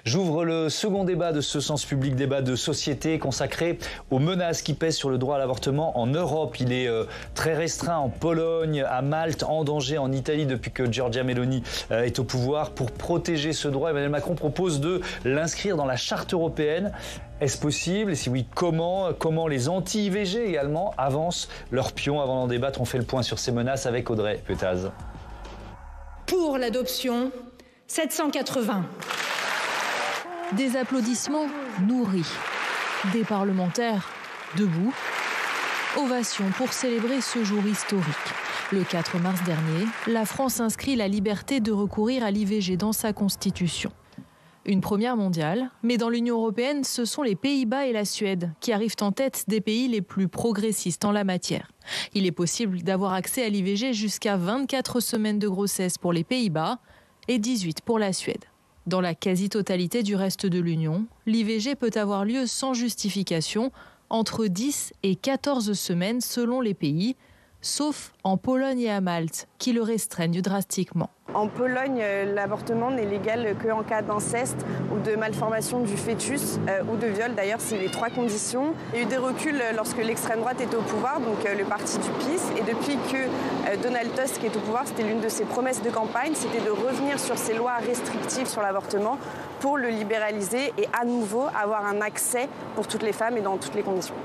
J'ouvre le second débat de ce Sens Public, débat de société consacré aux menaces qui pèsent sur le droit à l'avortement en Europe. Il est très restreint en Pologne, à Malte, en danger en Italie depuis que Giorgia Meloni est au pouvoir. Pour protéger ce droit, Emmanuel Macron propose de l'inscrire dans la charte européenne. Est-ce possible? Et si oui, comment les anti-IVG également avancent leur pion? Avant d'en débattre, on fait le point sur ces menaces avec Audrey Peuthaz. Pour l'adoption, 780. Des applaudissements nourris. Des parlementaires debout. Ovation pour célébrer ce jour historique. Le 4 mars dernier, la France inscrit la liberté de recourir à l'IVG dans sa constitution. Une première mondiale, mais dans l'Union européenne, ce sont les Pays-Bas et la Suède qui arrivent en tête des pays les plus progressistes en la matière. Il est possible d'avoir accès à l'IVG jusqu'à 24 semaines de grossesse pour les Pays-Bas et 18 pour la Suède. Dans la quasi-totalité du reste de l'Union, l'IVG peut avoir lieu sans justification entre 10 et 14 semaines selon les pays, sauf en Pologne et à Malte, qui le restreignent drastiquement. En Pologne, l'avortement n'est légal qu'en cas d'inceste ou de malformation du fœtus ou de viol. D'ailleurs, c'est les trois conditions. Il y a eu des reculs lorsque l'extrême droite était au pouvoir, donc le parti du PiS. Et depuis que Donald Tusk est au pouvoir, c'était l'une de ses promesses de campagne, c'était de revenir sur ces lois restrictives sur l'avortement pour le libéraliser et à nouveau avoir un accès pour toutes les femmes et dans toutes les conditions.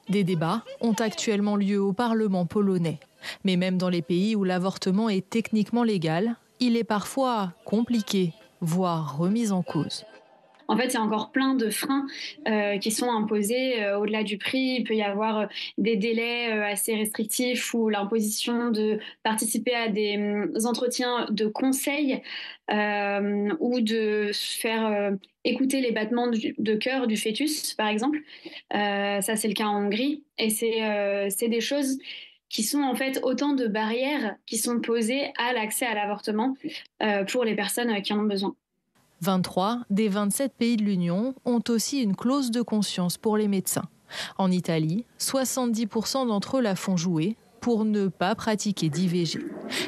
Des débats ont actuellement lieu au Parlement polonais. Mais même dans les pays où l'avortement est techniquement légal, il est parfois compliqué, voire remis en cause. En fait, il y a encore plein de freins qui sont imposés au-delà du prix. Il peut y avoir des délais assez restrictifs ou l'imposition de participer à des entretiens de conseil ou de faire écouter les battements de cœur du fœtus, par exemple. Ça, c'est le cas en Hongrie. Et c'est des choses qui sont en fait autant de barrières qui sont posées à l'accès à l'avortement pour les personnes qui en ont besoin. 23 des 27 pays de l'Union ont aussi une clause de conscience pour les médecins. En Italie, 70% d'entre eux la font jouer pour ne pas pratiquer d'IVG.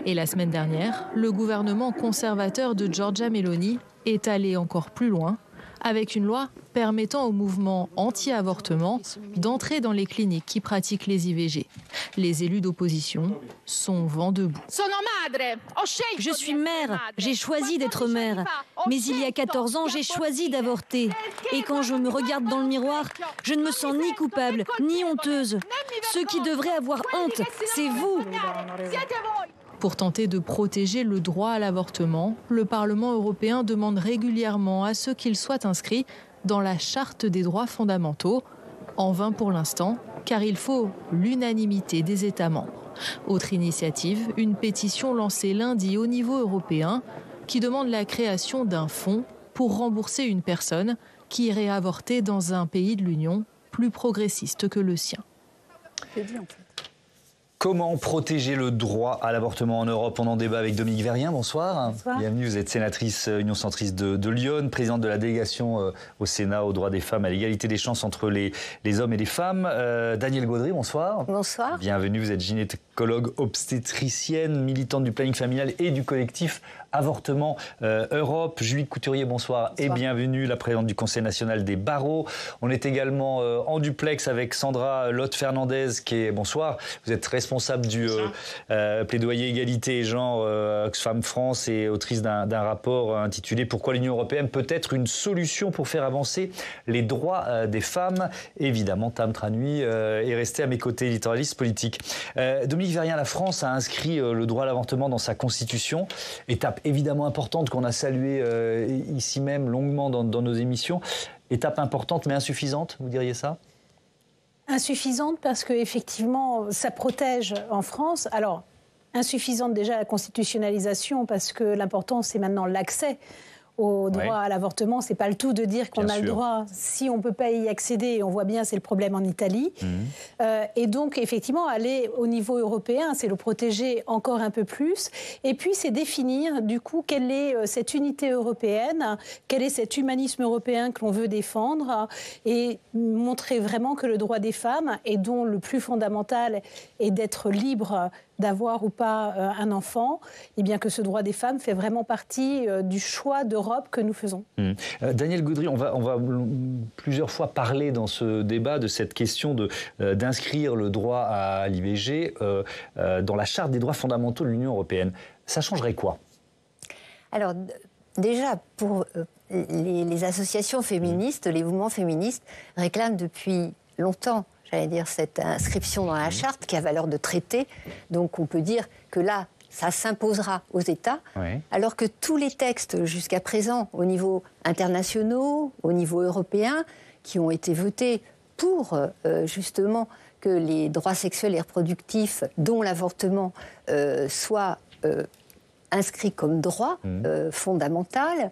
Et la semaine dernière, le gouvernement conservateur de Giorgia Meloni est allé encore plus loin avec une loi permettant au mouvement anti-avortement d'entrer dans les cliniques qui pratiquent les IVG. Les élus d'opposition sont vent debout. Je suis mère, j'ai choisi d'être mère. Mais il y a 14 ans, j'ai choisi d'avorter. Et quand je me regarde dans le miroir, je ne me sens ni coupable, ni honteuse. Ceux qui devraient avoir honte, c'est vous. Pour tenter de protéger le droit à l'avortement, le Parlement européen demande régulièrement à ceux qu'il soit inscrit dans la Charte des droits fondamentaux. En vain pour l'instant, car il faut l'unanimité des États membres. Autre initiative, une pétition lancée lundi au niveau européen qui demande la création d'un fonds pour rembourser une personne qui irait avorter dans un pays de l'Union plus progressiste que le sien. C'est dit en fait. Comment protéger le droit à l'avortement en Europe? On en débat avec Dominique Vérien. Bonsoir. Bonsoir. Bienvenue, vous êtes sénatrice Union centriste de Lyon, présidente de la délégation au Sénat aux droits des femmes, à l'égalité des chances entre les hommes et les femmes. Danielle Gaudry, bonsoir. Bonsoir. Bienvenue, vous êtes gynécologue obstétricienne, militante du planning familial et du collectif Avortement Europe. Julie Couturier, bonsoir, et bienvenue, la présidente du Conseil national des barreaux. On est également en duplex avec Sandra Lotte-Fernandez, qui est, bonsoir, vous êtes responsable du plaidoyer égalité et genre Oxfam France et autrice d'un rapport intitulé « Pourquoi l'Union européenne peut être une solution pour faire avancer les droits des femmes ». Évidemment, Tam Tranui est resté à mes côtés, éditorialiste politique. Dominique Vérien, la France a inscrit le droit à l'avortement dans sa constitution, étape évidemment importante qu'on a saluée ici même longuement dans nos émissions. Étape importante mais insuffisante, vous diriez ça? Insuffisante parce qu'effectivement, ça protège en France. Alors, insuffisante déjà la constitutionnalisation parce que l'important, c'est maintenant l'accès au droit à l'avortement. C'est pas le tout de dire qu'on a le droit si on peut pas y accéder. Et on voit bien, c'est le problème en Italie. Et donc, effectivement, aller au niveau européen, c'est le protéger encore un peu plus. Et puis, c'est définir, du coup, quelle est cette unité européenne, quel est cet humanisme européen que l'on veut défendre et montrer vraiment que le droit des femmes, et dont le plus fondamental est d'être libre d'avoir ou pas un enfant, et bien que ce droit des femmes fait vraiment partie du choix d'Europe que nous faisons. Daniel Gaudry, on va plusieurs fois parler dans ce débat de cette question d'inscrire le droit à l'IVG dans la Charte des droits fondamentaux de l'Union européenne. Ça changerait quoi? Alors, déjà, pour les associations féministes, les mouvements féministes réclament depuis longtemps, j'allais dire, cette inscription dans la charte qui a valeur de traité. Donc on peut dire que là, ça s'imposera aux États, alors que tous les textes jusqu'à présent, au niveau international, au niveau européen, qui ont été votés pour justement que les droits sexuels et reproductifs, dont l'avortement, soient inscrits comme droit fondamental,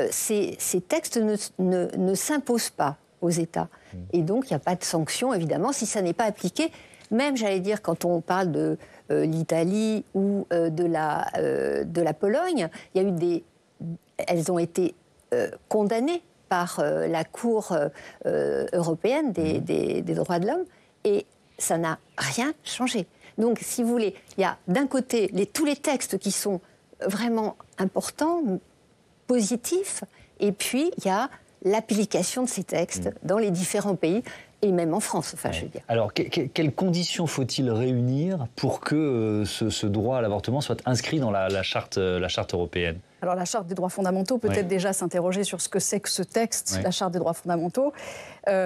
ces textes ne s'imposent pas aux États. Et donc, il n'y a pas de sanction, évidemment, si ça n'est pas appliqué. Même, j'allais dire, quand on parle de l'Italie ou de la Pologne, il y a eu elles ont été condamnées par la Cour européenne des droits de l'homme, et ça n'a rien changé. Donc, si vous voulez, il y a d'un côté tous les textes qui sont vraiment importants, positifs, et puis il y a l'application de ces textes dans les différents pays, et même en France, enfin, je veux dire. Alors, quelles conditions faut-il réunir pour que ce droit à l'avortement soit inscrit dans la charte européenne? Alors la Charte des droits fondamentaux, peut-être déjà s'interroger sur ce que c'est que ce texte, la Charte des droits fondamentaux.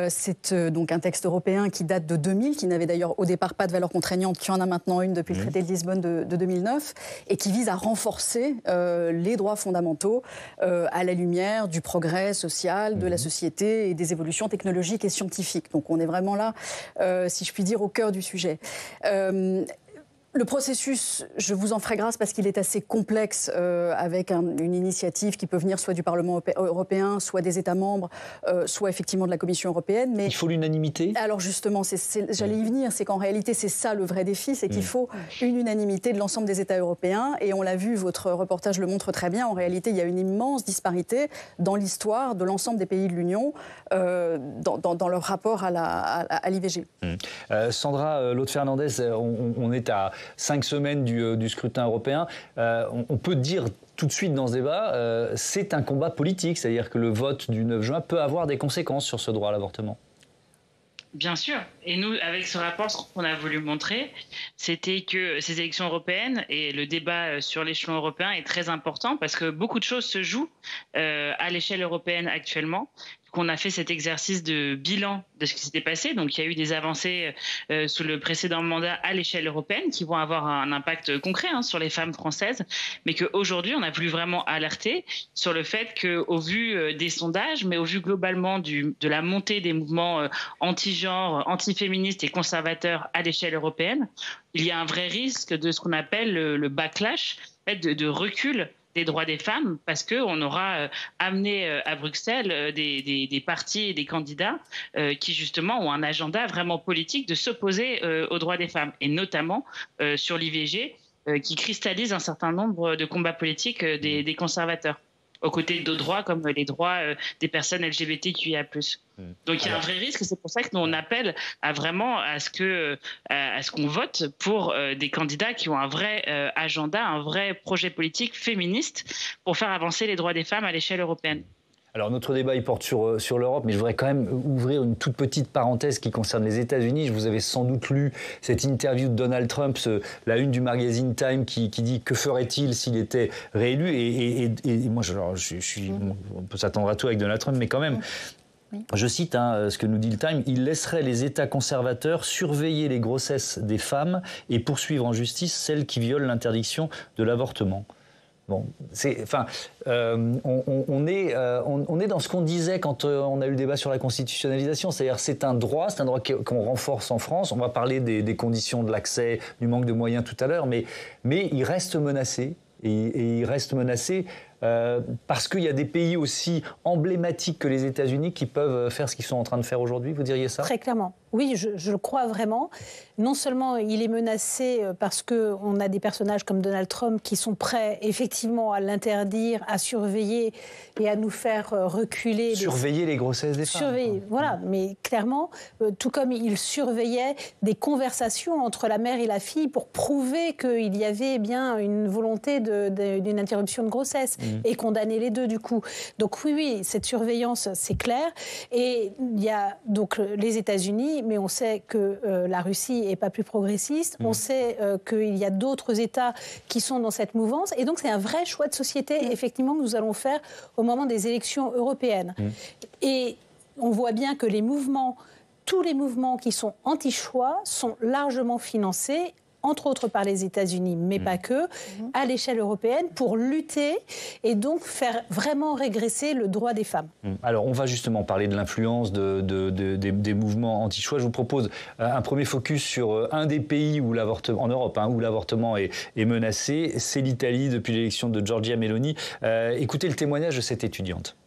C'est donc un texte européen qui date de 2000, qui n'avait d'ailleurs au départ pas de valeur contraignante, qui en a maintenant une depuis le traité de Lisbonne de 2009, et qui vise à renforcer les droits fondamentaux à la lumière du progrès social, de la société et des évolutions technologiques et scientifiques. Donc on est vraiment là, si je puis dire, au cœur du sujet. Le processus, je vous en ferai grâce parce qu'il est assez complexe, avec une initiative qui peut venir soit du Parlement européen, soit des États membres, soit effectivement de la Commission européenne. Mais il faut l'unanimité? Alors justement, j'allais y venir, c'est qu'en réalité c'est ça le vrai défi, c'est qu'il faut une unanimité de l'ensemble des États européens, et on l'a vu, votre reportage le montre très bien, en réalité il y a une immense disparité dans l'histoire de l'ensemble des pays de l'Union dans leur rapport à l'IVG. Sandra Lothe-Fernandez, on est à 5 semaines du scrutin européen. On peut dire tout de suite dans ce débat, c'est un combat politique, c'est-à-dire que le vote du 9 juin peut avoir des conséquences sur ce droit à l'avortement. Bien sûr. Et nous, avec ce rapport, ce qu'on a voulu montrer, c'était que ces élections européennes et le débat sur l'échelon européen est très important parce que beaucoup de choses se jouent à l'échelle européenne actuellement. Qu'on a fait cet exercice de bilan de ce qui s'était passé. Donc, il y a eu des avancées sous le précédent mandat à l'échelle européenne qui vont avoir un impact concret sur les femmes françaises, mais qu'aujourd'hui, on a voulu vraiment alerter sur le fait qu'au vu des sondages, mais au vu globalement de la montée des mouvements anti-genre, anti-féministes et conservateurs à l'échelle européenne, il y a un vrai risque de ce qu'on appelle le backlash, de recul des droits des femmes, parce qu'on aura amené à Bruxelles des partis et des candidats qui justement ont un agenda vraiment politique de s'opposer aux droits des femmes, et notamment sur l'IVG, qui cristallise un certain nombre de combats politiques des conservateurs, aux côtés d'autres droits comme les droits des personnes LGBTQIA+. Donc il y a un vrai risque, c'est pour ça que nous on appelle à ce qu'on vote pour des candidats qui ont un vrai agenda, un vrai projet politique féministe pour faire avancer les droits des femmes à l'échelle européenne. Alors notre débat il porte sur l'Europe, mais je voudrais quand même ouvrir une toute petite parenthèse qui concerne les États-Unis. Vous avez sans doute lu cette interview de Donald Trump, la une du magazine Time qui dit que ferait-il s'il était réélu, et moi on peut s'attendre à tout avec Donald Trump, mais quand même. Je cite ce que nous dit le Time, « Il laisserait les États conservateurs surveiller les grossesses des femmes et poursuivre en justice celles qui violent l'interdiction de l'avortement ». Bon, on est dans ce qu'on disait quand on a eu le débat sur la constitutionnalisation, c'est-à-dire c'est un droit qu'on renforce en France. On va parler des conditions de l'accès, du manque de moyens tout à l'heure, mais il reste menacé, et il reste menacé parce qu'il y a des pays aussi emblématiques que les États-Unis qui peuvent faire ce qu'ils sont en train de faire aujourd'hui, vous diriez ça? Très clairement. Oui, je le crois vraiment. Non seulement il est menacé parce qu'on a des personnages comme Donald Trump qui sont prêts effectivement à l'interdire, à surveiller et à nous faire reculer. Surveiller les grossesses des femmes. Surveiller, voilà. Mais clairement, tout comme il surveillait des conversations entre la mère et la fille pour prouver qu'il y avait bien une volonté d'une interruption de grossesse et condamner les deux du coup. Donc oui, cette surveillance, c'est clair. Et il y a donc les États-Unis, mais on sait que la Russie n'est pas plus progressiste. On sait qu'il y a d'autres États qui sont dans cette mouvance. Et donc, c'est un vrai choix de société, effectivement, que nous allons faire au moment des élections européennes. Et on voit bien que tous les mouvements qui sont anti-choix sont largement financés, entre autres par les États-Unis, mais pas que, à l'échelle européenne, pour lutter et donc faire vraiment régresser le droit des femmes. Alors, on va justement parler de l'influence des mouvements anti-choix. Je vous propose un premier focus sur un des pays où l'avortement, en Europe, où l'avortement est menacé. C'est l'Italie, depuis l'élection de Giorgia Meloni. Écoutez le témoignage de cette étudiante.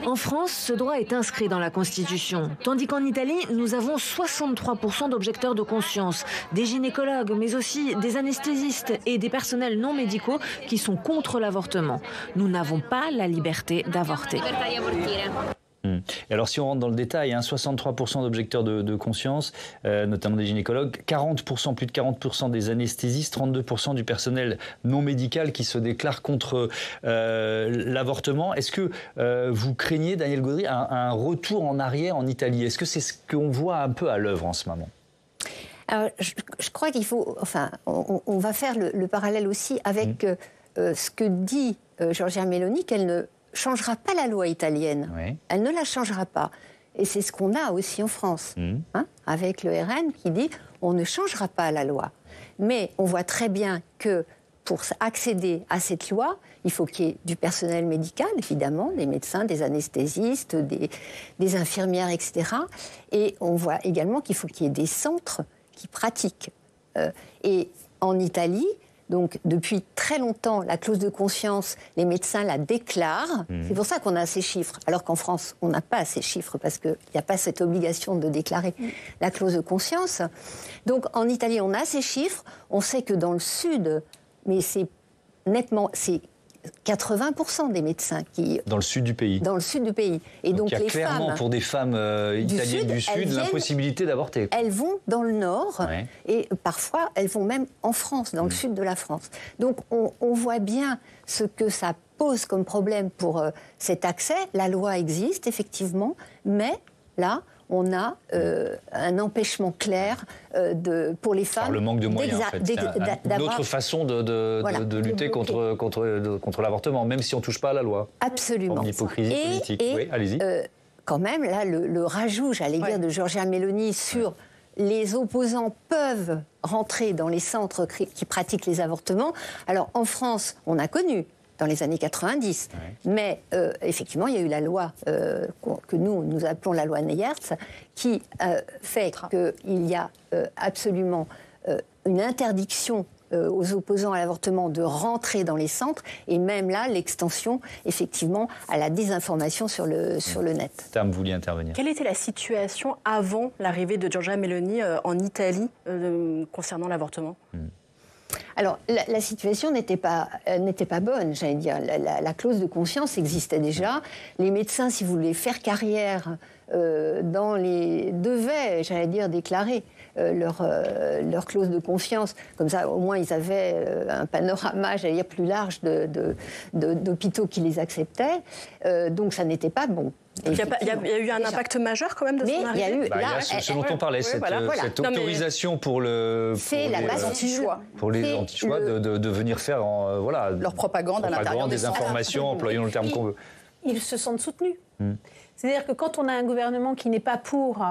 En France, ce droit est inscrit dans la Constitution, tandis qu'en Italie, nous avons 63% d'objecteurs de conscience, des gynécologues, mais aussi des anesthésistes et des personnels non médicaux qui sont contre l'avortement. Nous n'avons pas la liberté d'avorter. Et alors, si on rentre dans le détail, 63% d'objecteurs de conscience, notamment des gynécologues, 40%, plus de 40% des anesthésistes, 32% du personnel non médical qui se déclare contre l'avortement. Est-ce que vous craignez, Daniel Gaudry, un retour en arrière en Italie? Est-ce que c'est ce qu'on voit un peu à l'œuvre en ce moment? Alors, je crois qu'il faut... Enfin, on va faire le parallèle aussi avec ce que dit Giorgia Meloni, qu'elle ne changera pas la loi italienne. Oui. Elle ne la changera pas. Et c'est ce qu'on a aussi en France, avec le RN qui dit on ne changera pas la loi. Mais on voit très bien que pour accéder à cette loi, il faut qu'il y ait du personnel médical, évidemment, des médecins, des anesthésistes, des infirmières, etc. Et on voit également qu'il faut qu'il y ait des centres qui pratiquent. Et en Italie, donc, depuis très longtemps, la clause de conscience, les médecins la déclarent. C'est pour ça qu'on a ces chiffres. Alors qu'en France, on n'a pas ces chiffres parce qu'il n'y a pas cette obligation de déclarer la clause de conscience. Donc, en Italie, on a ces chiffres. On sait que dans le Sud, mais c'est 80% des médecins qui... Dans le sud du pays. Dans le sud du pays. Et donc il y a clairement, pour des femmes italiennes du Sud, l'impossibilité d'avorter. Elles vont dans le Nord, et parfois, elles vont même en France, dans le Sud de la France. Donc, on voit bien ce que ça pose comme problème pour cet accès. La loi existe, effectivement, mais là... on a un empêchement clair pour les femmes. Par le manque de moyens, en fait. Une autre façon de lutter contre l'avortement, même si on ne touche pas à la loi. Absolument. Comme l'hypocrisie politique. Oui, allez-y. Quand même, là, le rajout, j'allais dire, de Giorgia Meloni sur les opposants peuvent rentrer dans les centres qui pratiquent les avortements. Alors, en France, on a connu dans les années 90. Mais effectivement, il y a eu la loi que nous appelons la loi Neyertz, qui fait qu'il y a absolument une interdiction aux opposants à l'avortement de rentrer dans les centres, et même là, l'extension, effectivement, à la désinformation sur le net. Tam, vous vouliez intervenir. Quelle était la situation avant l'arrivée de Giorgia Meloni en Italie concernant l'avortement ? Alors, la situation n'était pas bonne, j'allais dire. La clause de conscience existait déjà. Les médecins, si vous voulez faire carrière devaient, j'allais dire, déclarer leur clause de conscience. Comme ça, au moins, ils avaient un panorama, j'allais dire, plus large d'hôpitaux qui les acceptaient. Donc, ça n'était pas bon. Il y a eu un impact majeur quand même de son arrivée. Il y a ce dont on parlait, cette autorisation pour les anti-choix de venir faire leur propagande à l'intérieur des informations, employons le terme qu'on veut. ils se sentent soutenus. C'est-à-dire que quand on a un gouvernement qui n'est pas pour,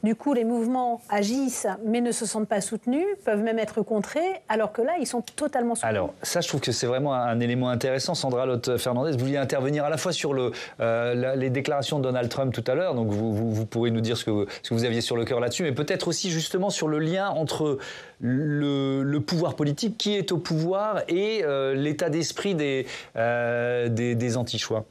du coup les mouvements agissent mais ne se sentent pas soutenus, peuvent même être contrés, alors que là ils sont totalement soutenus. Alors ça, je trouve que c'est vraiment un élément intéressant. Sandra Lotte-Fernandez, vous vouliez intervenir à la fois sur les déclarations de Donald Trump tout à l'heure, donc vous pourrez nous dire ce que vous aviez sur le cœur là-dessus, mais peut-être aussi justement sur le lien entre le pouvoir politique, qui est au pouvoir, et l'état d'esprit des anti-choix.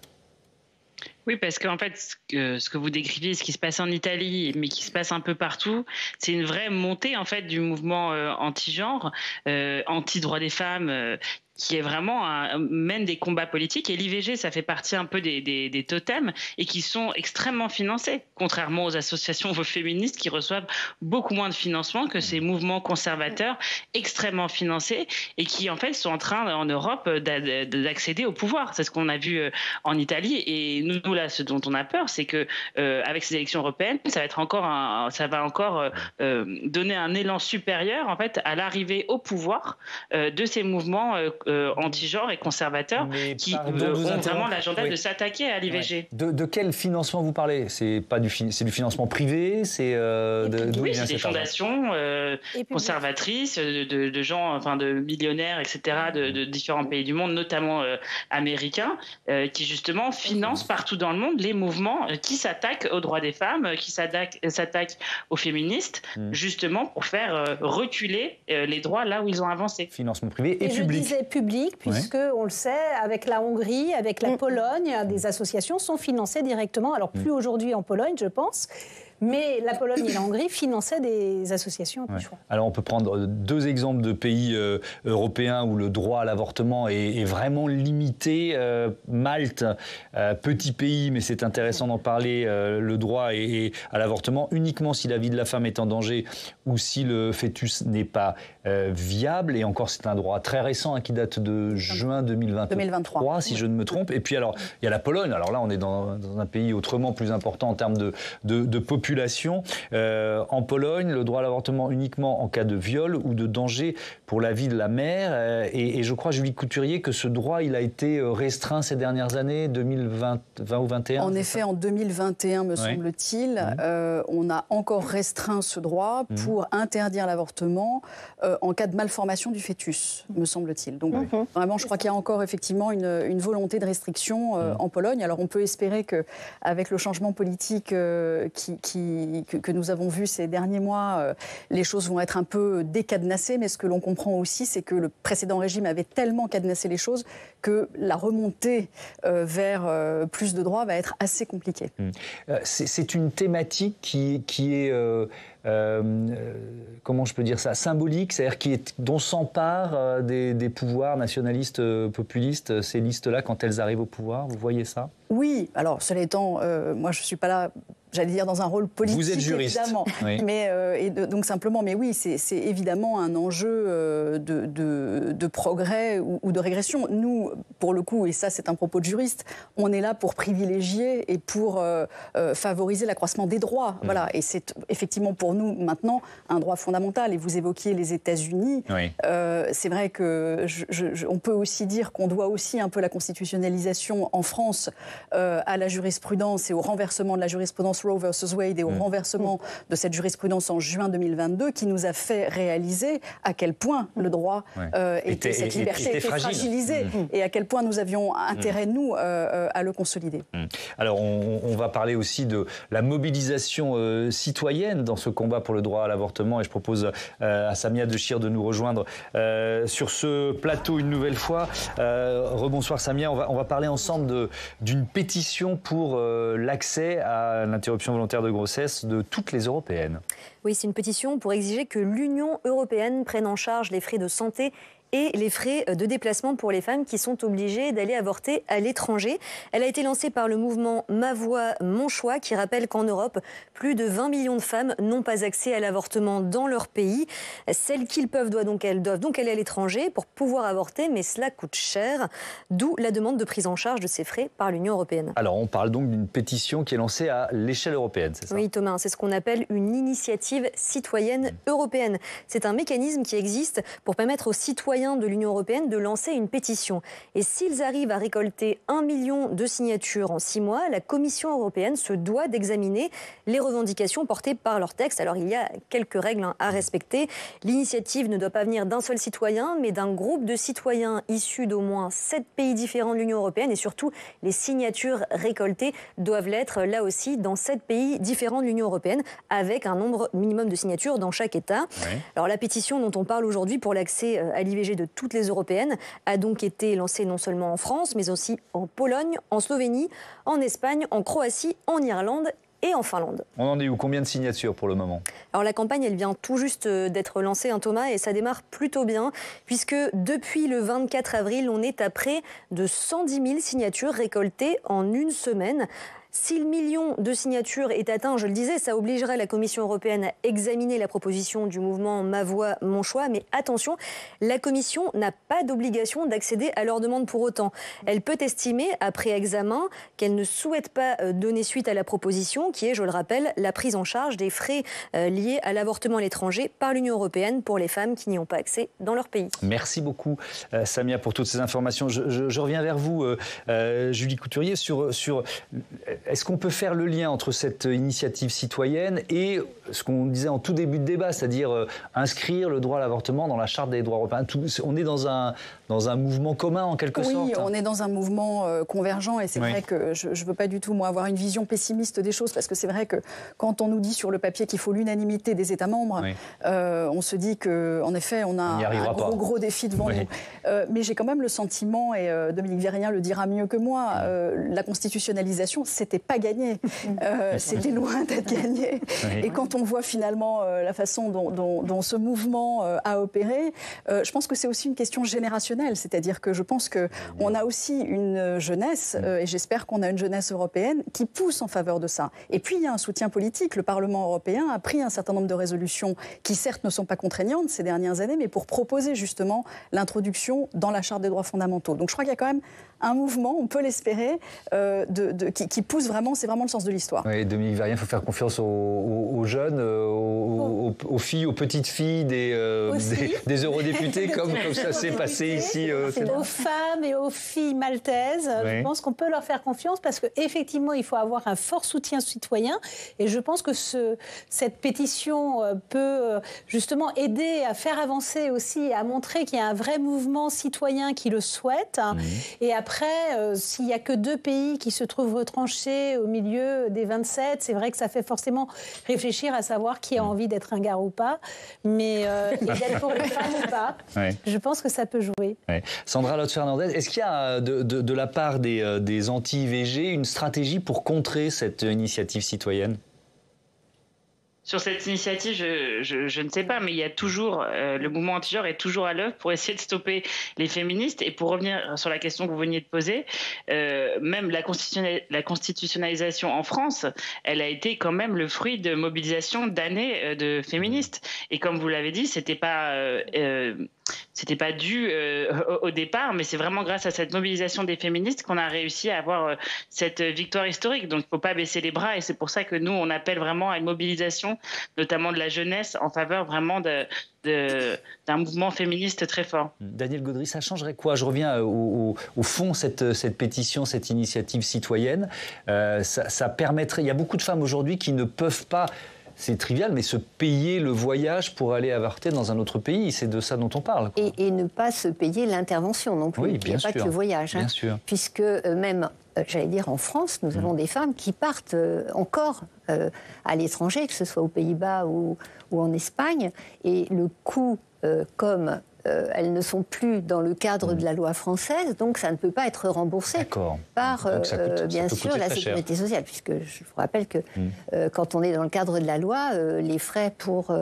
Oui, parce qu'en fait, ce que vous décrivez, ce qui se passe en Italie, mais qui se passe un peu partout, c'est une vraie montée en fait du mouvement anti-genre, anti-droit des femmes, qui est vraiment mène des combats politiques. Et l'IVG, ça fait partie un peu des totems, et qui sont extrêmement financés, contrairement aux associations féministes qui reçoivent beaucoup moins de financement que ces mouvements conservateurs extrêmement financés, et qui en fait sont en train en Europe d'accéder au pouvoir. C'est ce qu'on a vu en Italie. Et nous là, ce dont on a peur, c'est que avec ces élections européennes, ça va encore donner un élan supérieur en fait à l'arrivée au pouvoir de ces mouvements anti-genre et conservateurs qui ont vraiment l'agenda de s'attaquer à l'IVG. Ouais. De quel financement vous parlez? C'est du financement privé? Oui, c'est des fondations conservatrices, de gens, enfin de millionnaires, etc., de différents pays du monde, notamment américains, qui justement financent partout dans le monde les mouvements qui s'attaquent aux droits des femmes, qui s'attaquent aux féministes, justement pour faire reculer les droits là où ils ont avancé. Financement privé et public. Je disais public, puisque on le sait, avec la Hongrie, avec la Pologne, des associations sont financées directement. Alors plus aujourd'hui en Pologne, je pense. Mais la Pologne et la Hongrie finançaient des associations anti-choix. Alors on peut prendre deux exemples de pays européens où le droit à l'avortement est vraiment limité. Malte, petit pays, mais c'est intéressant d'en parler, le droit à l'avortement uniquement si la vie de la femme est en danger ou si le fœtus n'est pas viable. Et encore, c'est un droit très récent qui date de juin 2023, si je ne me trompe. Et puis alors, il y a la Pologne. Alors là, on est dans un pays autrement plus important en termes de population. En Pologne, le droit à l'avortement uniquement en cas de viol ou de danger pour la vie de la mère. Et je crois, Julie Couturier, que ce droit, il a été restreint ces dernières années, 2020 ou 2021. En effet, en 2021, me semble-t-il, on a encore restreint ce droit pour interdire l'avortement en cas de malformation du fœtus, me semble-t-il. Donc vraiment, je crois qu'il y a encore effectivement une volonté de restriction en Pologne. Alors on peut espérer qu'avec le changement politique que nous avons vu ces derniers mois, les choses vont être un peu décadenassées, mais ce que l'on comprend aussi, c'est que le précédent régime avait tellement cadenassé les choses que la remontée vers plus de droits va être assez compliquée. C'est une thématique qui est... comment je peux dire ça, symbolique, c'est-à-dire dont s'emparent des pouvoirs nationalistes, populistes, ces listes-là, quand elles arrivent au pouvoir. Vous voyez ça? Oui, alors cela étant, moi je ne suis pas là, j'allais dire, dans un rôle politique. Vous êtes juriste, évidemment. Oui. Mais, donc simplement, mais oui, c'est évidemment un enjeu de progrès ou de régression. Nous, pour le coup, et ça c'est un propos de juriste, on est là pour privilégier et pour favoriser l'accroissement des droits. Voilà. Et c'est effectivement pour nous maintenant un droit fondamental. Et vous évoquiez les États-Unis. Oui. C'est vrai que on peut aussi dire qu'on doit aussi un peu la constitutionnalisation en France à la jurisprudence et au renversement de la jurisprudence Roe versus Wade et au renversement de cette jurisprudence en juin 2022 qui nous a fait réaliser à quel point le droit cette liberté était fragilisée et à quel point nous avions intérêt, nous, à le consolider. Alors, on va parler aussi de la mobilisation citoyenne dans ce combat pour le droit à l'avortement et je propose à Samia Dechir de nous rejoindre sur ce plateau une nouvelle fois. Rebonsoir Samia, on va parler ensemble d'une pétition pour l'accès à l'interruption volontaire de grossesse de toutes les Européennes. Oui, c'est une pétition pour exiger que l'Union européenne prenne en charge les frais de santé et les frais de déplacement pour les femmes qui sont obligées d'aller avorter à l'étranger. Elle a été lancée par le mouvement Ma Voix, Mon Choix, qui rappelle qu'en Europe, plus de 20 millions de femmes n'ont pas accès à l'avortement dans leur pays. Celles qui le doivent donc aller à l'étranger pour pouvoir avorter, mais cela coûte cher, d'où la demande de prise en charge de ces frais par l'Union européenne. Alors, on parle donc d'une pétition qui est lancée à l'échelle européenne, c'est ça? Oui, Thomas, c'est ce qu'on appelle une initiative citoyenne européenne. C'est un mécanisme qui existe pour permettre aux citoyens citoyens de l'Union européenne de lancer une pétition. Et s'ils arrivent à récolter 1 million de signatures en 6 mois, la Commission européenne se doit d'examiner les revendications portées par leur texte. Alors il y a quelques règles à respecter. L'initiative ne doit pas venir d'un seul citoyen, mais d'un groupe de citoyens issus d'au moins 7 pays différents de l'Union européenne. Et surtout, les signatures récoltées doivent l'être, là aussi, dans 7 pays différents de l'Union européenne, avec un nombre minimum de signatures dans chaque État. Ouais. Alors la pétition dont on parle aujourd'hui pour l'accès à l'IVG de toutes les européennes a donc été lancée non seulement en France, mais aussi en Pologne, en Slovénie, en Espagne, en Croatie, en Irlande et en Finlande. On en est où? Combien de signatures pour le moment? Alors la campagne, elle vient tout juste d'être lancée, Thomas, et ça démarre plutôt bien, puisque depuis le 24 avril, on est à près de 110 000 signatures récoltées en une semaine. Si le million de signatures est atteint, je le disais, ça obligerait la Commission européenne à examiner la proposition du mouvement Ma Voix, Mon Choix. Mais attention, la Commission n'a pas d'obligation d'accéder à leur demande pour autant. Elle peut estimer, après examen, qu'elle ne souhaite pas donner suite à la proposition, qui est, je le rappelle, la prise en charge des frais liés à l'avortement à l'étranger par l'Union européenne pour les femmes qui n'y ont pas accès dans leur pays. Merci beaucoup, Samia, pour toutes ces informations. Je reviens vers vous, Julie Couturier, sur est-ce qu'on peut faire le lien entre cette initiative citoyenne et ce qu'on disait en tout début de débat, c'est-à-dire inscrire le droit à l'avortement dans la Charte des droits européens? On est dans un mouvement commun, en quelque sorte. Oui, on est dans un mouvement convergent, et c'est vrai que je ne veux pas du tout, moi, avoir une vision pessimiste des choses, parce que c'est vrai que quand on nous dit sur le papier qu'il faut l'unanimité des États membres, on se dit qu'en effet, on a un gros défi devant nous. Mais j'ai quand même le sentiment, et Dominique Vérien le dira mieux que moi, la constitutionnalisation, c'était pas gagné. C'était loin d'être gagné. Et quand on voit finalement la façon dont ce mouvement a opéré, je pense que c'est aussi une question générationnelle. C'est-à-dire que je pense qu'on a aussi une jeunesse, et j'espère qu'on a une jeunesse européenne qui pousse en faveur de ça. Et puis il y a un soutien politique. Le Parlement européen a pris un certain nombre de résolutions qui certes ne sont pas contraignantes ces dernières années, mais pour proposer justement l'introduction dans la Charte des droits fondamentaux. Donc je crois qu'il y a quand même un mouvement, on peut l'espérer, qui pousse vraiment, c'est vraiment le sens de l'histoire. Oui, Dominique Vérien, il faut faire confiance aux jeunes, aux filles, aux petites filles des eurodéputés, comme ça s'est passé ici. Aux femmes et aux filles maltaises, je pense qu'on peut leur faire confiance, parce qu'effectivement, il faut avoir un fort soutien citoyen, et je pense que cette pétition peut justement aider à faire avancer aussi, à montrer qu'il y a un vrai mouvement citoyen qui le souhaite. Et après, s'il n'y a que 2 pays qui se trouvent retranchés au milieu des 27, c'est vrai que ça fait forcément réfléchir à savoir qui a envie d'être un gars ou pas, mais et d'être pour les femmes ou pas. Je pense que ça peut jouer. Sandra Lotz-Fernandez, est-ce qu'il y a de la part des anti-IVG une stratégie pour contrer cette initiative citoyenne? Sur cette initiative, je ne sais pas, mais il y a toujours, le mouvement anti-genre est toujours à l'œuvre pour essayer de stopper les féministes. Et pour revenir sur la question que vous veniez de poser, même la constitutionnalisation en France, elle a été quand même le fruit de mobilisation d'années de féministes. Et comme vous l'avez dit, c'était pas dû au départ, mais c'est vraiment grâce à cette mobilisation des féministes qu'on a réussi à avoir cette victoire historique. Donc il ne faut pas baisser les bras, et c'est pour ça que nous, on appelle vraiment à une mobilisation, notamment de la jeunesse, en faveur vraiment d'un mouvement féministe très fort. Daniel Gaudry, ça changerait quoi? Je reviens au fond, cette pétition, cette initiative citoyenne, ça permettrait... Il y a beaucoup de femmes aujourd'hui qui ne peuvent pas... C'est trivial, mais se payer le voyage pour aller avorter dans un autre pays, c'est de ça dont on parle. Et ne pas se payer l'intervention non plus. Oui, il n'y a pas que le voyage. Bien sûr. Puisque même, j'allais dire, en France, nous avons des femmes qui partent encore à l'étranger, que ce soit aux Pays-Bas ou en Espagne. Et le coût, comme elles ne sont plus dans le cadre de la loi française, donc ça ne peut pas être remboursé par, bien sûr, la sécurité sociale, puisque je vous rappelle que quand on est dans le cadre de la loi, les frais pour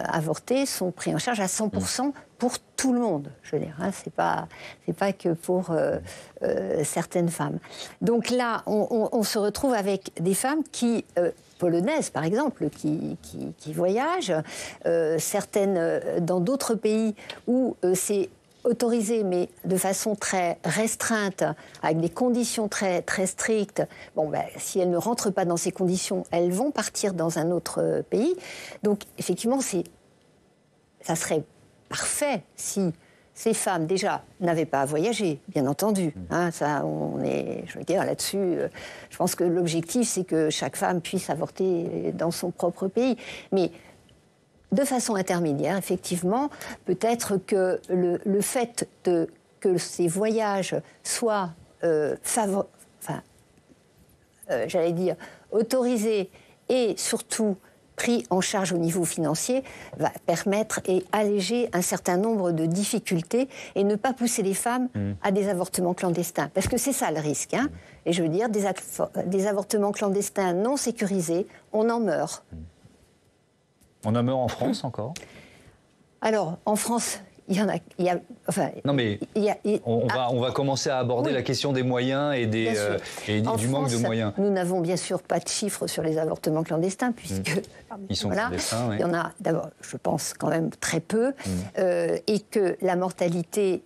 avorter sont pris en charge à 100% pour tout le monde. Je veux dire, hein, c'est pas que pour certaines femmes. Donc là, on se retrouve avec des femmes qui... polonaises, par exemple, qui voyagent, certaines dans d'autres pays où c'est autorisé, mais de façon très restreinte, avec des conditions très, très strictes. Bon, ben, si elles ne rentrent pas dans ces conditions, elles vont partir dans un autre pays. Donc, effectivement, ça serait parfait si ces femmes, déjà, n'avaient pas à voyager, bien entendu. Hein, ça, je veux dire, là-dessus, je pense que l'objectif, c'est que chaque femme puisse avorter dans son propre pays. Mais de façon intermédiaire, effectivement, peut-être que le fait que ces voyages soient, j'allais dire, autorisés et surtout pris en charge au niveau financier, va permettre et alléger un certain nombre de difficultés et ne pas pousser les femmes à des avortements clandestins. Parce que c'est ça le risque. Hein. Et je veux dire, des avortements clandestins non sécurisés, on en meurt. On en meurt en France encore ? Alors, en France, il y en a... non mais on va commencer à aborder la question des moyens et du manque de moyens. Nous n'avons bien sûr pas de chiffres sur les avortements clandestins, puisque ils sont clandestins. Oui. Il y en a d'abord, je pense, quand même très peu, et que la mortalité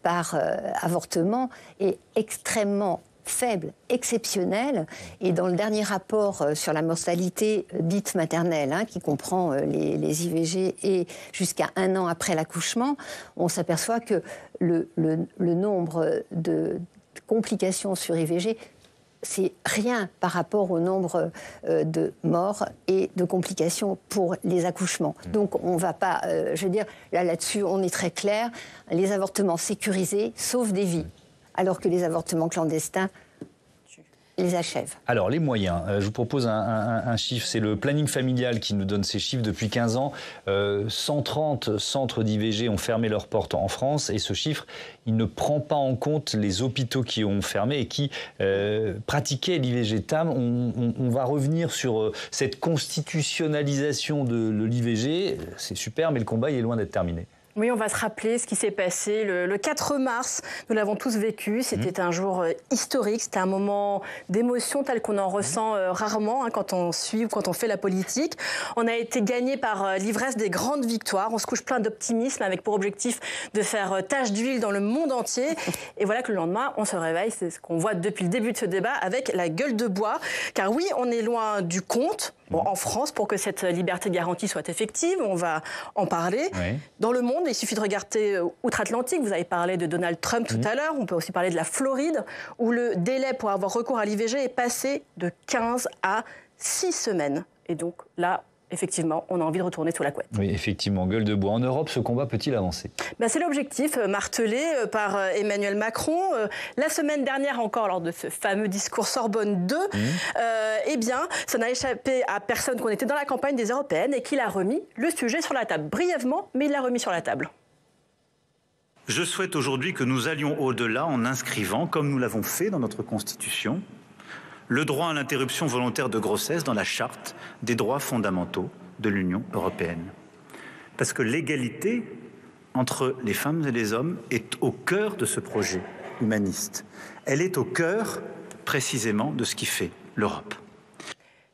par avortement est extrêmement faible, exceptionnelle. Et dans le dernier rapport sur la mortalité dite maternelle, hein, qui comprend les IVG et jusqu'à 1 an après l'accouchement, on s'aperçoit que le nombre de complications sur IVG, c'est rien par rapport au nombre de morts et de complications pour les accouchements. Donc on ne va pas, je veux dire, là-dessus on est très clair, les avortements sécurisés sauvent des vies, alors que les avortements clandestins les achèvent. Alors, les moyens. Je vous propose un chiffre. C'est le planning familial qui nous donne ces chiffres depuis 15 ans. 130 centres d'IVG ont fermé leurs portes en France. Et ce chiffre, il ne prend pas en compte les hôpitaux qui ont fermé et qui pratiquaient l'IVG. Tam, on va revenir sur cette constitutionnalisation de l'IVG. C'est super, mais le combat il est loin d'être terminé. Oui, on va se rappeler ce qui s'est passé le 4 mars. Nous l'avons tous vécu. C'était un jour historique. C'était un moment d'émotion tel qu'on en ressent rarement hein, quand on suit ou quand on fait la politique. On a été gagné par l'ivresse des grandes victoires. On se couche plein d'optimisme avec pour objectif de faire tache d'huile dans le monde entier. Et voilà que le lendemain, on se réveille. C'est ce qu'on voit depuis le début de ce débat avec la gueule de bois. Car oui, on est loin du compte. Bon, en France, pour que cette liberté garantie soit effective, on va en parler. Oui. Dans le monde, il suffit de regarder outre-Atlantique. Vous avez parlé de Donald Trump tout à l'heure. On peut aussi parler de la Floride, où le délai pour avoir recours à l'IVG est passé de 15 à 6 semaines. Et donc là, effectivement, on a envie de retourner sous la couette. Oui, effectivement, gueule de bois. En Europe, ce combat peut-il avancer ? C'est l'objectif martelé par Emmanuel Macron. La semaine dernière encore, lors de ce fameux discours Sorbonne 2, eh bien, ça n'a échappé à personne qu'on était dans la campagne des Européennes et qu'il a remis le sujet sur la table. Brièvement, mais il l'a remis sur la table. Je souhaite aujourd'hui que nous allions au-delà en inscrivant, comme nous l'avons fait dans notre Constitution, le droit à l'interruption volontaire de grossesse dans la charte des droits fondamentaux de l'Union européenne. Parce que l'égalité entre les femmes et les hommes est au cœur de ce projet humaniste. Elle est au cœur, précisément, de ce qui fait l'Europe.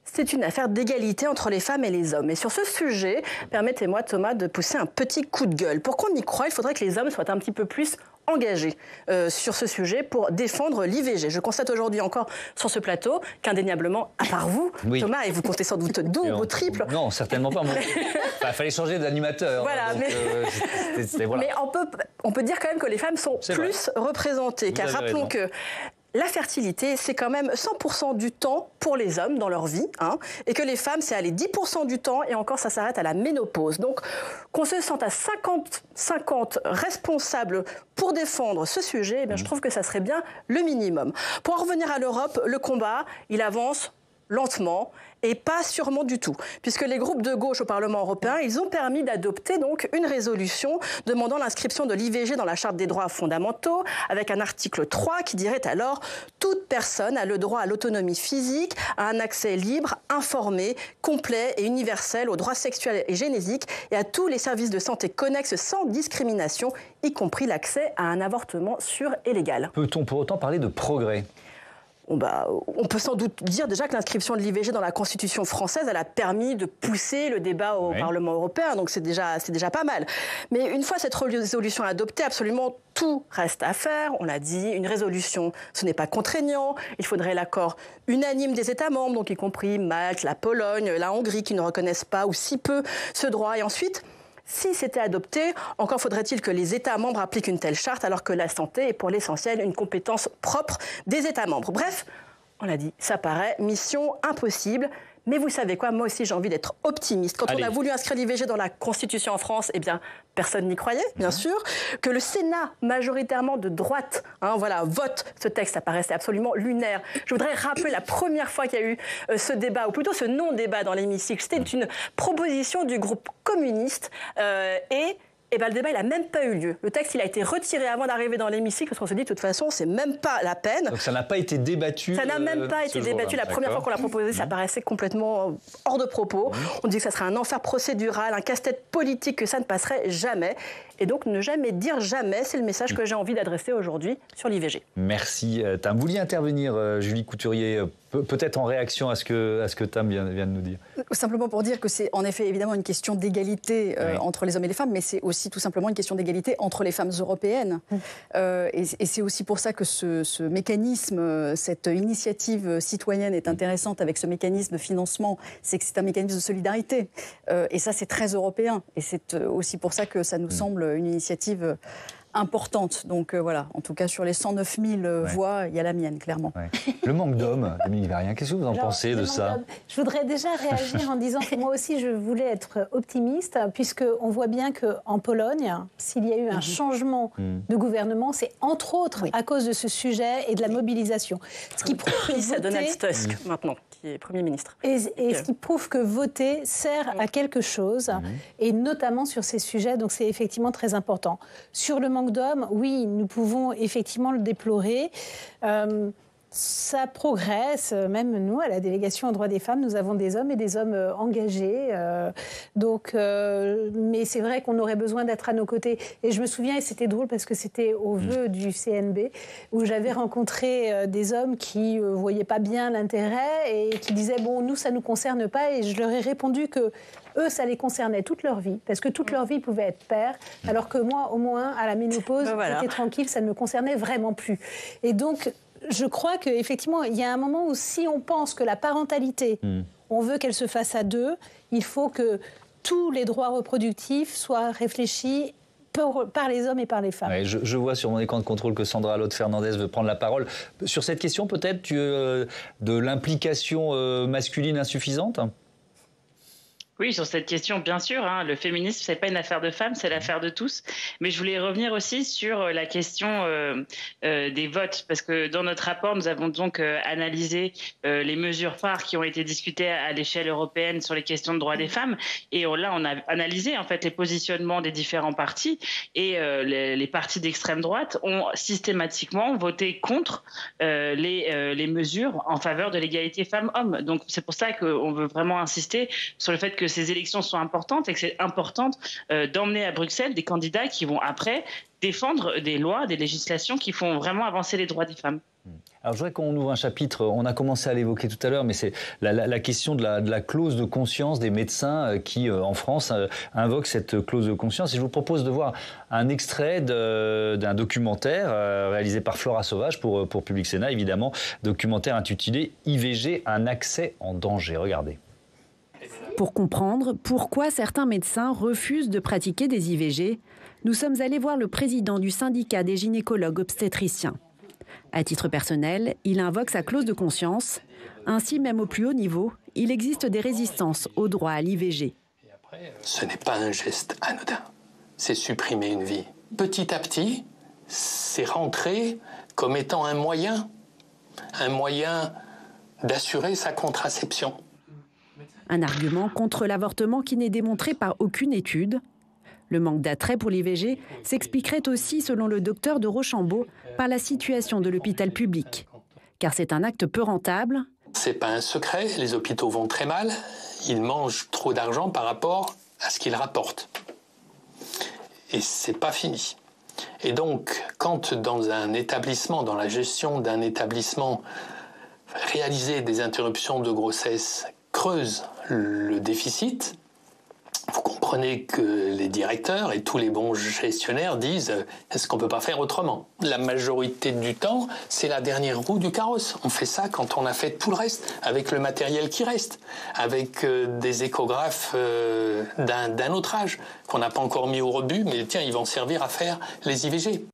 C'est une affaire d'égalité entre les femmes et les hommes. Et sur ce sujet, permettez-moi, Thomas, de pousser un petit coup de gueule. Pour qu'on y croie, il faudrait que les hommes soient un petit peu plus engagés sur ce sujet pour défendre l'IVG. Je constate aujourd'hui encore sur ce plateau qu'indéniablement, à part vous, oui. Thomas, et vous comptez sans doute double ou triple. Non, certainement pas. Il fallait changer d'animateur. Voilà, donc, mais on peut dire quand même que les femmes sont plus représentées. Car rappelons que la fertilité, c'est quand même 100% du temps pour les hommes dans leur vie, hein, et que les femmes, c'est aller 10% du temps, et encore, ça s'arrête à la ménopause. Donc, qu'on se sente à 50-50 responsables pour défendre ce sujet, eh bien, je trouve que ça serait bien le minimum. Pour en revenir à l'Europe, le combat, il avance lentement et pas sûrement du tout, puisque les groupes de gauche au Parlement européen, ils ont permis d'adopter donc une résolution demandant l'inscription de l'IVG dans la Charte des droits fondamentaux, avec un article 3 qui dirait alors « Toute personne a le droit à l'autonomie physique, à un accès libre, informé, complet et universel aux droits sexuels et génétiques et à tous les services de santé connexes sans discrimination, y compris l'accès à un avortement sûr et légal ». Peut-on pour autant parler de progrès ? On peut sans doute dire déjà que l'inscription de l'IVG dans la Constitution française, elle a permis de pousser le débat au Parlement européen, donc c'est déjà pas mal. Mais une fois cette résolution adoptée, absolument tout reste à faire. On l'a dit, une résolution, ce n'est pas contraignant. Il faudrait l'accord unanime des États membres, donc y compris Malte, la Pologne, la Hongrie, qui ne reconnaissent pas ou si peu ce droit. Et ensuite, Si c'était adopté, encore faudrait-il que les États membres appliquent une telle charte, alors que la santé est pour l'essentiel une compétence propre des États membres. Bref, on l'a dit, ça paraît mission impossible. Mais vous savez quoi, moi aussi j'ai envie d'être optimiste. Quand on a voulu inscrire l'IVG dans la Constitution en France, eh bien personne n'y croyait, bien sûr. Que le Sénat, majoritairement de droite, vote ce texte, ça paraissait absolument lunaire. Je voudrais rappeler la première fois qu'il y a eu ce débat, ou plutôt ce non-débat dans l'hémicycle. C'était une proposition du groupe communiste et le débat, il n'a même pas eu lieu. Le texte, il a été retiré avant d'arriver dans l'hémicycle, parce qu'on se dit, de toute façon, c'est même pas la peine. Donc ça n'a pas été débattu. Ça n'a même pas été débattu. La première fois qu'on l'a proposé, ça paraissait complètement hors de propos. On dit que ça serait un enfer procédural, un casse-tête politique, que ça ne passerait jamais. Et donc, ne jamais dire jamais, c'est le message que j'ai envie d'adresser aujourd'hui sur l'IVG. Merci, Tam. Vous vouliez intervenir, Julie Couturier, peut-être en réaction à ce que Tam vient de nous dire. Simplement pour dire que c'est en effet évidemment une question d'égalité entre les hommes et les femmes, mais c'est aussi tout simplement une question d'égalité entre les femmes européennes. Et c'est aussi pour ça que ce mécanisme, cette initiative citoyenne est intéressante avec ce mécanisme de financement. C'est que c'est un mécanisme de solidarité. Et ça, c'est très européen. Et c'est aussi pour ça que ça nous semble une initiative importante. Donc voilà, en tout cas sur les 109 000 voix, il y a la mienne, clairement. Le manque d'hommes, Dominique Verrien, qu'est-ce que vous en pensez de ça? Je voudrais déjà réagir en disant que moi aussi je voulais être optimiste, puisqu'on voit bien qu'en Pologne, s'il y a eu un changement de gouvernement, c'est entre autres à cause de ce sujet et de la mobilisation. Ce qui prouve que c'est Donald Tusk maintenant, qui est Premier ministre. Et ce qui prouve que voter sert à quelque chose, et notamment sur ces sujets, donc c'est effectivement très important. Sur le manque d'hommes, oui, nous pouvons effectivement le déplorer. Ça progresse, même nous, à la délégation aux droits des femmes, nous avons des hommes et des hommes engagés. Mais c'est vrai qu'on aurait besoin d'être à nos côtés. Et je me souviens, et c'était drôle parce que c'était au vœu du CNB, où j'avais rencontré des hommes qui ne voyaient pas bien l'intérêt et qui disaient, bon, nous, ça ne nous concerne pas. Et je leur ai répondu que eux, ça les concernait toute leur vie, parce que toute leur vie pouvaient être pères, alors que moi, au moins, à la ménopause, j'étais tranquille, ça ne me concernait vraiment plus. Et donc, je crois qu'effectivement, il y a un moment où si on pense que la parentalité, on veut qu'elle se fasse à deux, il faut que tous les droits reproductifs soient réfléchis par les hommes et par les femmes. Ouais, je vois sur mon écran de contrôle que Sandra Lotte-Fernandez veut prendre la parole. Sur cette question, peut-être, de l'implication masculine insuffisante ? Oui, sur cette question, bien sûr, le féminisme, c'est pas une affaire de femmes, c'est l'affaire de tous. Mais je voulais revenir aussi sur la question des votes, parce que dans notre rapport, nous avons donc analysé les mesures phares qui ont été discutées à l'échelle européenne sur les questions de droits des femmes. Et là, on a analysé en fait les positionnements des différents partis. Et les partis d'extrême droite ont systématiquement voté contre les mesures en faveur de l'égalité femmes-hommes. Donc c'est pour ça qu'on veut vraiment insister sur le fait que ces élections sont importantes et que c'est important d'emmener à Bruxelles des candidats qui vont après défendre des lois, des législations qui font vraiment avancer les droits des femmes. Alors je voudrais qu'on ouvre un chapitre, on a commencé à l'évoquer tout à l'heure, mais c'est la question de la clause de conscience des médecins qui, en France, invoquent cette clause de conscience. Et je vous propose de voir un extrait d'un documentaire réalisé par Flora Sauvage pour Public Sénat, évidemment, documentaire intitulé « IVG, un accès en danger ». Regardez. Pour comprendre pourquoi certains médecins refusent de pratiquer des IVG, nous sommes allés voir le président du syndicat des gynécologues obstétriciens. À titre personnel, il invoque sa clause de conscience. Ainsi, même au plus haut niveau, il existe des résistances au droit à l'IVG. Ce n'est pas un geste anodin, c'est supprimer une vie. Petit à petit, c'est rentré comme étant un moyen d'assurer sa contraception. Un argument contre l'avortement qui n'est démontré par aucune étude. Le manque d'attrait pour l'IVG s'expliquerait aussi, selon le docteur de Rochambeau, par la situation de l'hôpital public. Car c'est un acte peu rentable. C'est pas un secret, les hôpitaux vont très mal. Ils mangent trop d'argent par rapport à ce qu'ils rapportent. Et c'est pas fini. Et donc, quand dans un établissement, dans la gestion d'un établissement, réaliser des interruptions de grossesse creuse le déficit, vous comprenez comprenez que les directeurs et tous les bons gestionnaires disent « est-ce qu'on ne peut pas faire autrement ?» La majorité du temps, c'est la dernière roue du carrosse. On fait ça quand on a fait tout le reste, avec le matériel qui reste, avec des échographes d'un autre âge, qu'on n'a pas encore mis au rebut, mais tiens, ils vont servir à faire les IVG.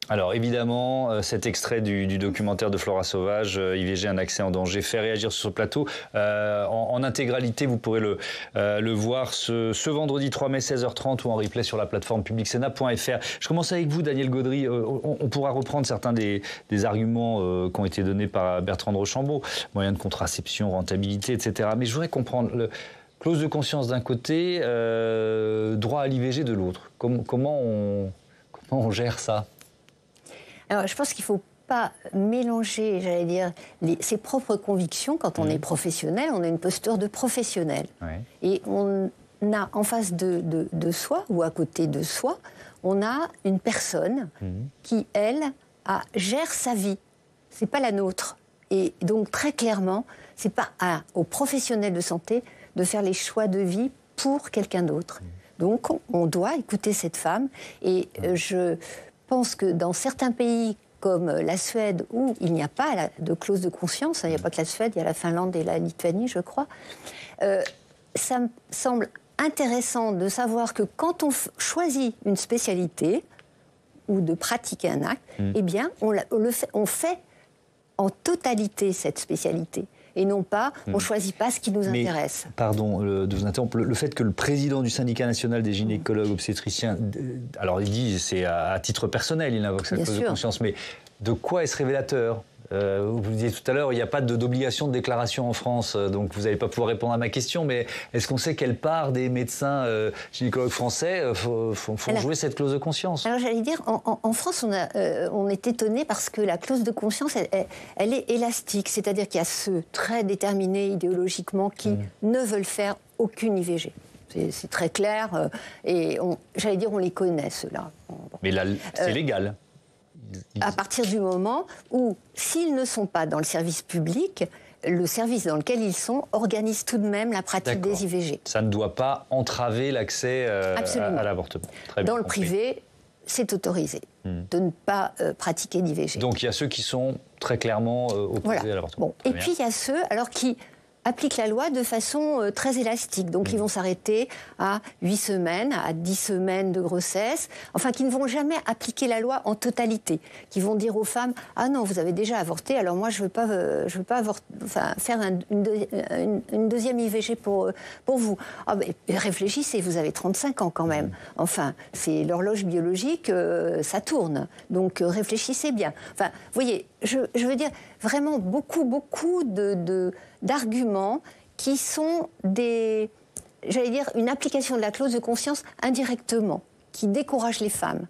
Alors évidemment, cet extrait du documentaire de Flora Sauvage, IVG, un accès en danger, fait réagir sur ce plateau. En intégralité, vous pourrez le voir ce vendredi 3 mai 16h30 ou en replay sur la plateforme publicsena.fr. Je commence avec vous, Daniel Gaudry. On pourra reprendre certains des arguments qui ont été donnés par Bertrand de Rochambeau, moyens de contraception, rentabilité, etc. Mais je voudrais comprendre, clause de conscience d'un côté, droit à l'IVG de l'autre. Comment on gère ça ? Alors, je pense qu'il ne faut pas mélanger, j'allais dire, ses propres convictions. Quand on est professionnel, on a une posture de professionnel. Ouais. Et on a en face de soi, ou à côté de soi, on a une personne qui, elle, gère sa vie. Ce n'est pas la nôtre. Et donc, très clairement, ce n'est pas aux professionnels de santé de faire les choix de vie pour quelqu'un d'autre. Donc, on doit écouter cette femme. Et je pense que dans certains pays comme la Suède, où il n'y a pas de clause de conscience, il n'y a pas que la Suède, il y a la Finlande et la Lituanie, je crois, ça me semble intéressant de savoir que quand on choisit une spécialité ou de pratiquer un acte, eh bien, on fait en totalité cette spécialité. Et non pas, on ne choisit pas ce qui nous intéresse. Pardon de vous interrompre, le fait que le président du syndicat national des gynécologues obstétriciens, alors il dit, c'est à titre personnel, il invoque cette clause de conscience, mais de quoi est-ce révélateur ? Vous le disiez tout à l'heure, il n'y a pas d'obligation de déclaration en France, donc vous n'allez pas pouvoir répondre à ma question, mais est-ce qu'on sait quelle part des médecins gynécologues français font jouer cette clause de conscience ? Alors j'allais dire, en France, on est étonné parce que la clause de conscience, elle est élastique, c'est-à-dire qu'il y a ceux très déterminés idéologiquement qui ne veulent faire aucune IVG. C'est très clair, et j'allais dire, on les connaît, ceux-là. Mais là, c'est légal. À partir du moment où, s'ils ne sont pas dans le service public, le service dans lequel ils sont organise tout de même la pratique des IVG. Ça ne doit pas entraver l'accès à l'avortement. Dans le privé, c'est autorisé de ne pas pratiquer d'IVG. Donc il y a ceux qui sont très clairement opposés à l'avortement. Bon. Et puis il y a ceux qui appliquent la loi de façon très élastique. Donc ils vont s'arrêter à 8 semaines, à 10 semaines de grossesse, enfin qui ne vont jamais appliquer la loi en totalité, qui vont dire aux femmes « Ah non, vous avez déjà avorté, alors moi je veux pas faire une deuxième IVG pour vous. Ah, mais réfléchissez, vous avez 35 ans quand même. Enfin, c'est l'horloge biologique, ça tourne. Donc réfléchissez bien. » Enfin, vous voyez, je veux dire, vraiment beaucoup d'arguments qui sont j'allais dire, une application de la clause de conscience indirectement, qui décourage les femmes.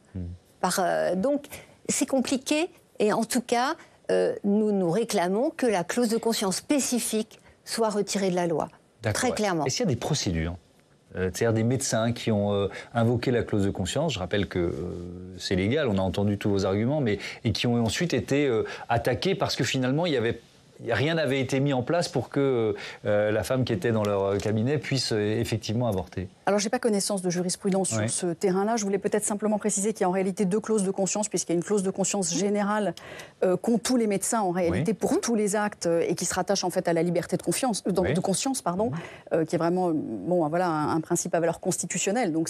Donc, c'est compliqué, et en tout cas, nous réclamons que la clause de conscience spécifique soit retirée de la loi. Très clairement. Est-ce qu'il y a des procédures ? C'est-à-dire des médecins qui ont invoqué la clause de conscience, je rappelle que c'est légal, on a entendu tous vos arguments, et qui ont ensuite été attaqués parce que finalement, rien n'avait été mis en place pour que la femme qui était dans leur cabinet puisse effectivement avorter. Alors, je n'ai pas connaissance de jurisprudence sur ce terrain-là. Je voulais peut-être simplement préciser qu'il y a en réalité 2 clauses de conscience, puisqu'il y a une clause de conscience générale qu'ont tous les médecins en réalité pour tous les actes et qui se rattache en fait à la liberté de conscience, qui est vraiment un principe à valeur constitutionnelle. Donc,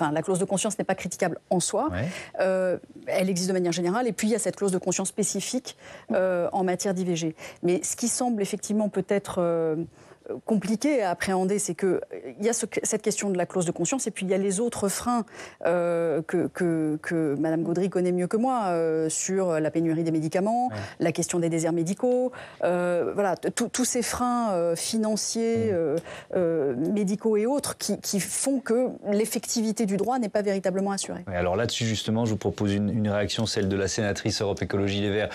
la clause de conscience n'est pas critiquable en soi. Elle existe de manière générale. Et puis, il y a cette clause de conscience spécifique en matière d'IVG. Mais ce qui semble effectivement peut-être compliqué à appréhender, c'est qu'il y a cette question de la clause de conscience et puis il y a les autres freins que Mme Gaudry connaît mieux que moi sur la pénurie des médicaments, la question des déserts médicaux, tous ces freins financiers, médicaux et autres qui font que l'effectivité du droit n'est pas véritablement assurée. Alors là-dessus justement, je vous propose une réaction, celle de la sénatrice Europe Écologie Les Verts,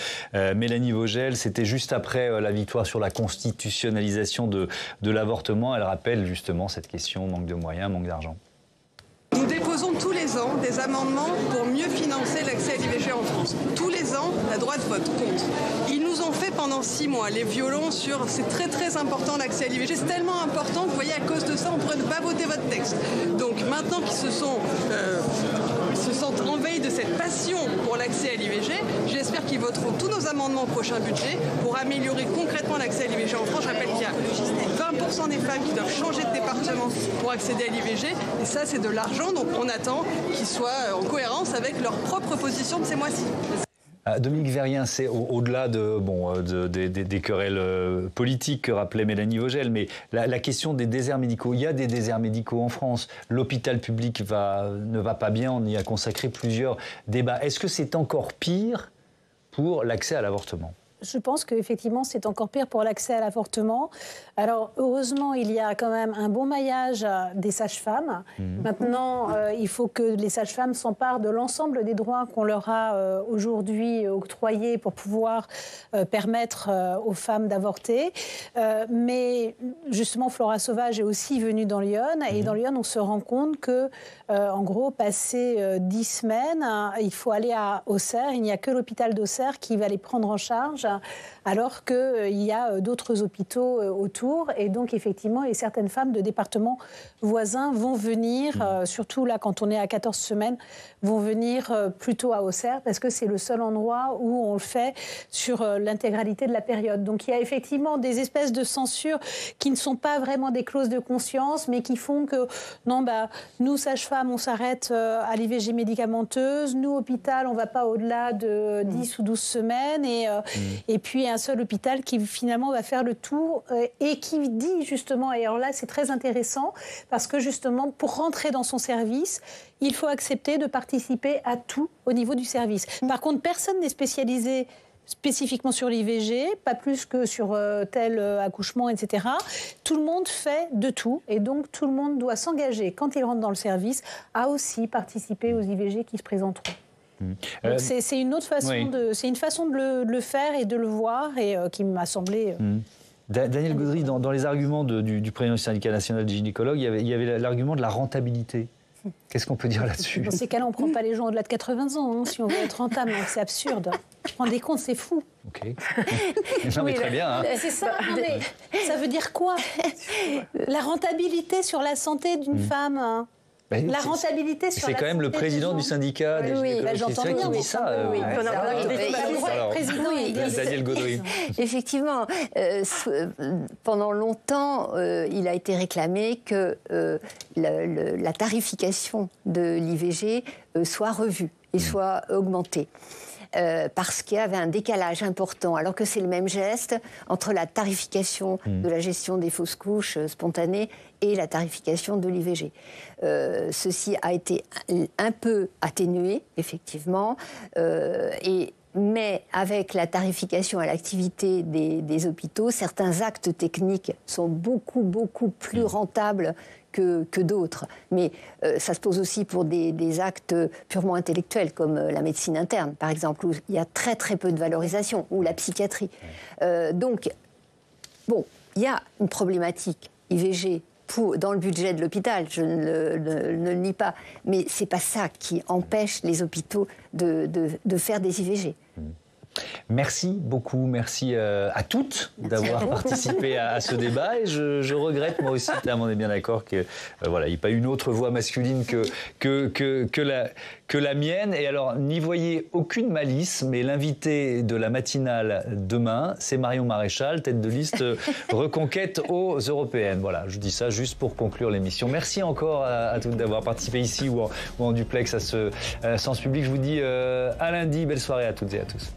Mélanie Vogel. C'était juste après la victoire sur la constitutionnalisation de l'avortement. Elle rappelle justement cette question, manque de moyens, manque d'argent. Nous déposons tous les ans des amendements pour mieux financer l'accès à l'IVG en France. Tous les ans, la droite vote contre. Ils nous ont fait pendant 6 mois les violons sur c'est très très important l'accès à l'IVG. C'est tellement important que vous voyez à cause de ça on pourrait ne pas voter votre texte. Donc maintenant qu'ils se sentent en veille de cette passion pour l'accès à l'IVG, j'espère qu'ils voteront tous nos amendements au prochain budget pour améliorer concrètement l'accès à l'IVG en France. Je rappelle qu'il y a 20% des femmes qui doivent changer de département pour accéder à l'IVG et ça c'est de l'argent, donc on attend qu'ils soient en cohérence avec leur propre position de ces mois-ci. Dominique Vérien, c'est au-delà des querelles politiques que rappelait Mélanie Vogel, mais la question des déserts médicaux. Il y a des déserts médicaux en France. L'hôpital public ne va pas bien. On y a consacré plusieurs débats. Est-ce que c'est encore pire pour l'accès à l'avortement ? Je pense qu'effectivement, c'est encore pire pour l'accès à l'avortement. Alors, heureusement, il y a quand même un bon maillage des sages-femmes. Maintenant, il faut que les sages-femmes s'emparent de l'ensemble des droits qu'on leur a aujourd'hui octroyés pour pouvoir permettre aux femmes d'avorter. Mais justement, Flora Sauvage est aussi venue dans l'Yonne. Et dans l'Yonne, on se rend compte que, en gros, passé 10 semaines, il faut aller à Auxerre. Il n'y a que l'hôpital d'Auxerre qui va les prendre en charge, alors qu'il y a d'autres hôpitaux autour. Et donc, effectivement, et certaines femmes de départements voisins vont venir, surtout là, quand on est à 14 semaines, vont venir plutôt à Auxerre, parce que c'est le seul endroit où on le fait sur l'intégralité de la période. Donc, il y a effectivement des espèces de censures qui ne sont pas vraiment des clauses de conscience, mais qui font que, non, nous, sages-femmes, on s'arrête à l'IVG médicamenteuse. Nous, hôpital, on ne va pas au-delà de 10 ou 12 semaines. Et puis, un seul hôpital qui, finalement, va faire le tour et qui dit, justement, et alors là, c'est très intéressant, parce que, justement, pour rentrer dans son service, il faut accepter de participer à tout au niveau du service. Par contre, personne n'est spécialisé spécifiquement sur l'IVG, pas plus que sur tel accouchement, etc. Tout le monde fait de tout, et donc tout le monde doit s'engager, quand il rentre dans le service, à aussi participer aux IVG qui se présenteront. C'est une autre façon, c'est une façon de le faire et de le voir, et qui m'a semblé... Daniel Gaudry, dans les arguments du président du syndicat national des gynécologues, il y avait l'argument de la rentabilité. Qu'est-ce qu'on peut dire là-dessus ? Dans ces cas-là, on ne prend pas les gens au-delà de 80 ans, si on veut être rentable. C'est absurde. Vous vous rendez compte, c'est fou. Ok. Non, mais très bien. C'est ça. Mais ça veut dire quoi ? La rentabilité sur la santé d'une femme. La rentabilité sur c'est quand même le président du syndicat des gynécologues qui dit ça. Daniel Gaudry. Effectivement, pendant longtemps, il a été réclamé que la tarification de l'IVG soit revue et soit augmentée. Parce qu'il y avait un décalage important, alors que c'est le même geste entre la tarification de la gestion des fausses couches spontanées et la tarification de l'IVG. Ceci a été un peu atténué, effectivement, mais avec la tarification à l'activité des hôpitaux, certains actes techniques sont beaucoup plus rentables que d'autres. Mais ça se pose aussi pour des actes purement intellectuels, comme la médecine interne, par exemple, où il y a très peu de valorisation, ou la psychiatrie. Donc, bon, il y a une problématique IVG dans le budget de l'hôpital, je ne le nie pas, mais ce n'est pas ça qui empêche les hôpitaux de faire des IVG. Merci beaucoup, merci à toutes d'avoir participé à ce débat, et je regrette moi aussi, on est bien d'accord, que voilà, il n'y ait pas une autre voix masculine que la mienne. Et alors, n'y voyez aucune malice, mais l'invité de la matinale demain, c'est Marion Maréchal, tête de liste Reconquête aux Européennes. Voilà, je dis ça juste pour conclure l'émission. Merci encore à toutes d'avoir participé ici ou en duplex à ce Sens Public. Je vous dis à lundi, belle soirée à toutes et à tous.